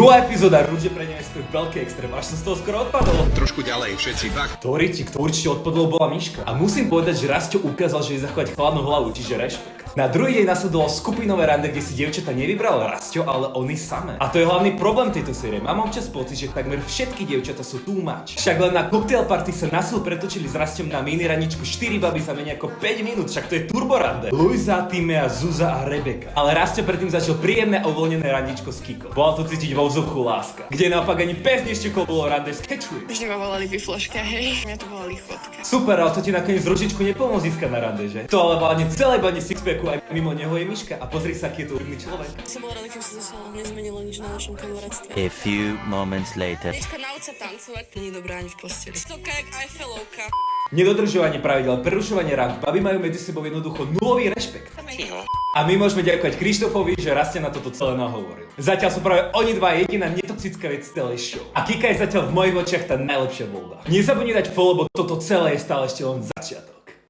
Druhá epizóda Rúže pre nevestu je veľký extrém, až som z toho skoro odpadol. Trošku ďalej, všetci, fakt. Kto určite odpadol, bola Miška. A musím povedať, že Rasťo ukázal, že je zachovať chladnú hlavu, čiže rešpekt. Na druhý deň nasledovalo skupinové rande, kde si dievčatá nevybral Rasťo, ale oni samé. A to je hlavný problém tejto série. Mám občas pocit, že takmer všetky dievčatá sú too much. Však len na cocktail party sa na silu pretočili s Rasťom na mini raničku 4 baby za menej ako 5 minút, však to je turbo rande. Luisa, Timea, Zuza a Rebeka. Ale Rasťo predtým začal príjemné a uvoľnené randičko s Kiko. Bolo to cítiť vo vzduchu láska. Kde naopak ani pes neštekol, bolo rande s Catherine. Vždy ma volali bifloška, hej. Mňa to bola lichotka. Super, ale to ti nakoniec ručičku nepomôže získať na rande, že? To ale hlavne celé bane sixpacku aj mimo neho je Miška a pozri sa, aký je to údny človek. Som bola rada, kým sa zostala, nezmenilo nič na našom kamarátstve. A few moments later. Dečka, nauč sa tancovať. Není dobrá ani v posteli. Stoka jak Eiffelovka. Nedodržovanie pravidel, prerušovanie rand, baby majú medzi sebou jednoducho nulový rešpekt. A my môžeme ďakovať Krištofovi, že Rastia na toto celé nahovoril. Zatiaľ sú práve oni dva jediná netoxická vec celej show. A Kika je zatiaľ v mojich očiach tá najlepšia voľba. Nezabudni dať follow, lebo toto celé je stále ešte len začiatok.